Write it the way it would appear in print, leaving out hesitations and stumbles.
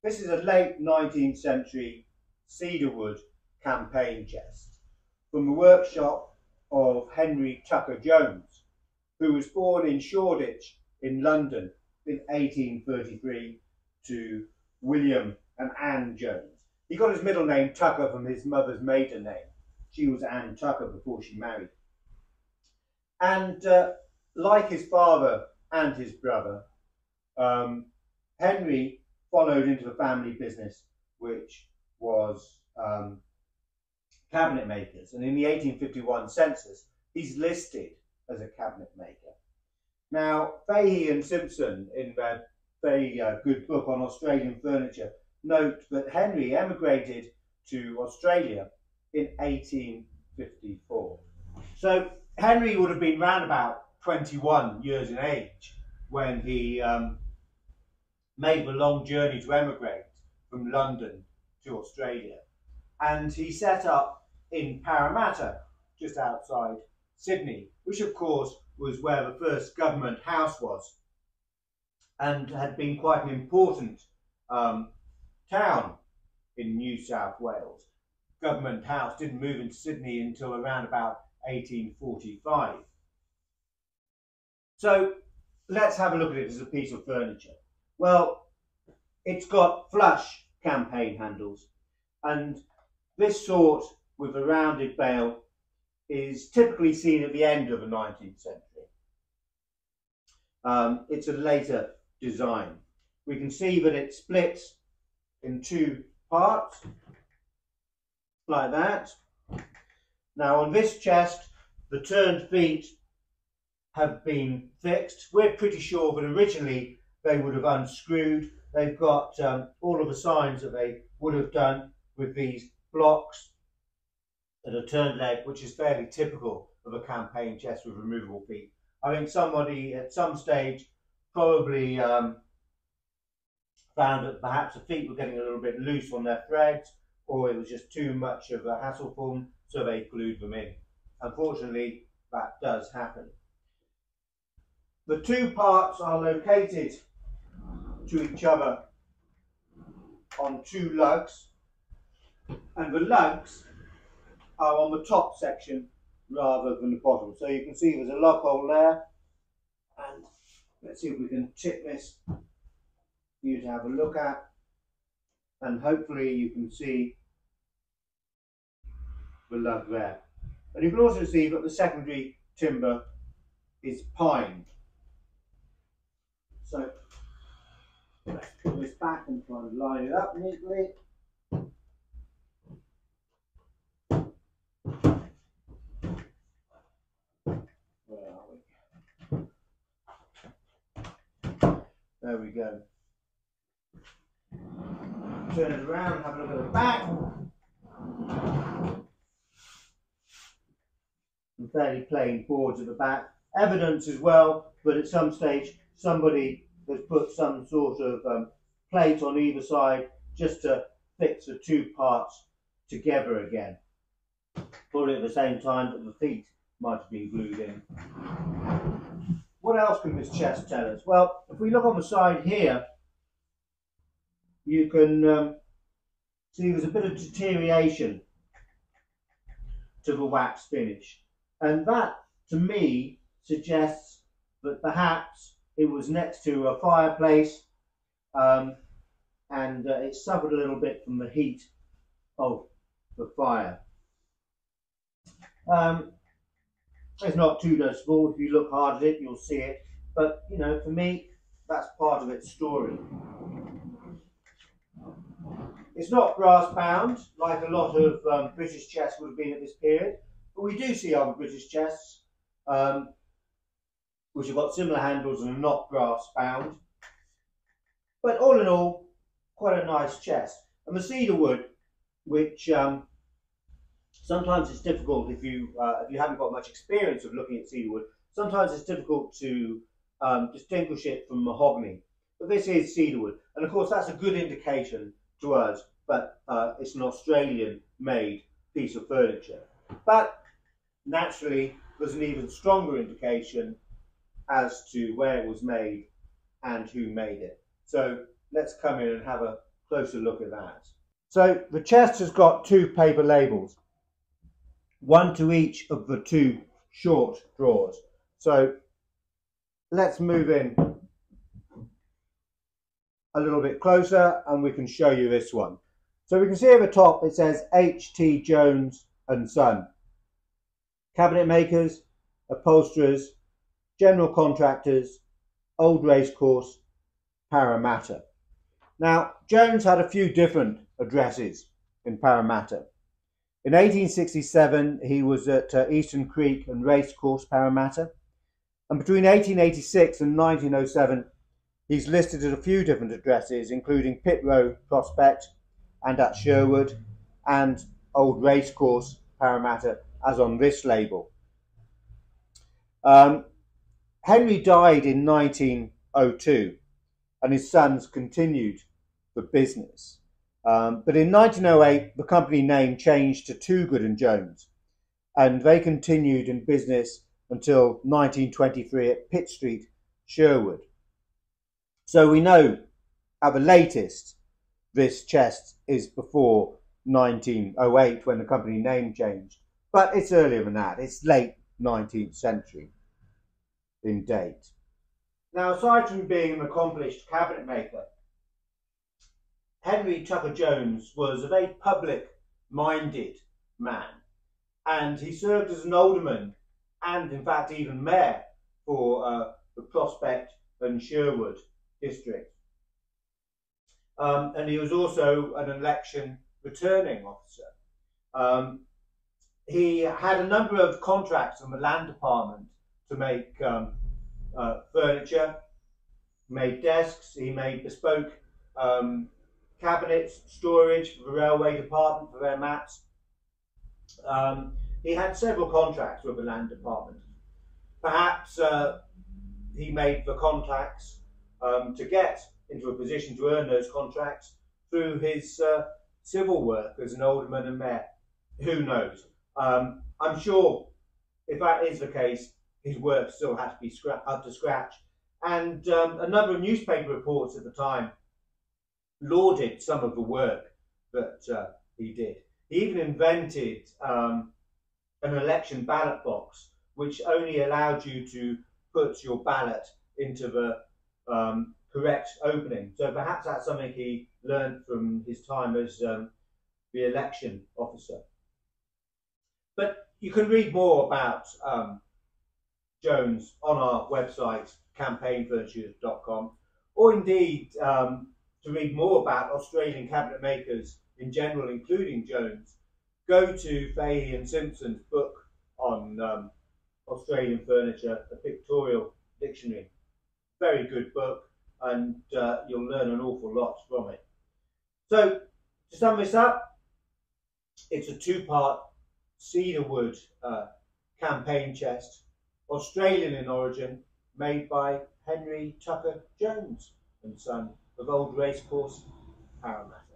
This is a late 19th century cedarwood campaign chest from the workshop of Henry Tucker Jones, who was born in Shoreditch in London in 1833 to William and Anne Jones. He got his middle name Tucker from his mother's maiden name. She was Anne Tucker before she married. And like his father and his brother, Henry followed into the family business, which was cabinet makers. And in the 1851 census, he's listed as a cabinet maker. Now, Fahey and Simpson, in their very good book on Australian furniture, note that Henry emigrated to Australia in 1854. So Henry would have been round about 21 years in age when he made the long journey to emigrate from London to Australia. And he set up in Parramatta, just outside Sydney, which of course was where the first government house was and had been quite an important town in New South Wales. Government House didn't move into Sydney until around about 1845. So let's have a look at it as a piece of furniture. Well, it's got flush campaign handles, and this sort with a rounded bail is typically seen at the end of the 19th century. It's a later design. We can see that it splits in two parts, like that. Now on this chest, the turned feet have been fixed. We're pretty sure that originally they would have unscrewed. They've got all of the signs that they would have done with these blocks and a turned leg, which is fairly typical of a campaign chest with removable feet. I think somebody at some stage probably found that perhaps the feet were getting a little bit loose on their threads, or it was just too much of a hassle for them, so they glued them in. Unfortunately, that does happen. The two parts are located to each other on two lugs, and the lugs are on the top section rather than the bottom. So you can see there's a lug hole there, and let's see if we can tip this for you to have a look at, and hopefully you can see the lug there. And you can also see that the secondary timber is pine. So let's put this back and try and line it up neatly. Where are we? There we go. Turn it around, have a look at the back. And fairly plain boards at the back. Evidence as well that at some stage somebody has put some sort of plate on either side just to fix the two parts together again. Probably at the same time that the feet might have been glued in. What else can this chest tell us? Well, if we look on the side here, you can see there's a bit of deterioration to the wax finish. And that, to me, suggests that perhaps it was next to a fireplace and it suffered a little bit from the heat of the fire. It's not too noticeable. If you look hard at it, you'll see it. But, you know, for me, that's part of its story. It's not brass bound, like a lot of British chests would have been at this period. But we do see other British chests which have got similar handles and are not brass bound. But all in all, quite a nice chest. And the cedar wood, which sometimes it's difficult if you haven't got much experience of looking at cedar wood. Sometimes it's difficult to distinguish it from mahogany. But this is cedar wood, and of course that's a good indication to us that it's an Australian-made piece of furniture. But naturally, there's an even stronger indication as to where it was made and who made it. So let's come in and have a closer look at that. So the chest has got two paper labels, one to each of the two short drawers. So let's move in a little bit closer and we can show you this one. So we can see at the top it says H.T. Jones and Son, cabinet makers, upholsterers, general contractors, old racecourse, Parramatta. Now, Jones had a few different addresses in Parramatta. In 1867, he was at Eastern Creek and Racecourse, Parramatta. And between 1886 and 1907, he's listed at a few different addresses, including Pit Row, Prospect, and at Sherwood, and Old Racecourse, Parramatta, as on this label. Henry died in 1902, and his sons continued the business. But in 1908, the company name changed to Toogood and Jones, and they continued in business until 1923 at Pitt Street, Sherwood. So we know at the latest this chest is before 1908 when the company name changed, but it's earlier than that. It's late 19th century in date. Now, aside from being an accomplished cabinet maker, Henry Tucker Jones was a very public-minded man, and he served as an alderman and, in fact, even mayor for the Prospect and Sherwood district. And he was also an election returning officer. He had a number of contracts from the land department to make furniture, made desks, he made bespoke cabinets, storage for the railway department for their maps. He had several contracts with the land department. Perhaps he made the contacts to get into a position to earn those contracts through his civil work as an alderman and mayor. Who knows? I'm sure if that is the case, his work still has to be up to scratch. And a number of newspaper reports at the time lauded some of the work that he did. He even invented an election ballot box, which only allowed you to put your ballot into the correct opening. So perhaps that's something he learned from his time as the election officer. But you can read more about Jones on our website, campaignfurniture.com, or indeed to read more about Australian cabinet makers in general, including Jones, go to Fahey and Simpson's book on Australian furniture, a pictorial dictionary. Very good book, and you'll learn an awful lot from it. So, to sum this up, it's a two-part cedar wood campaign chest, Australian in origin, made by Henry Tucker Jones and Son of Old Racecourse, Parramatta.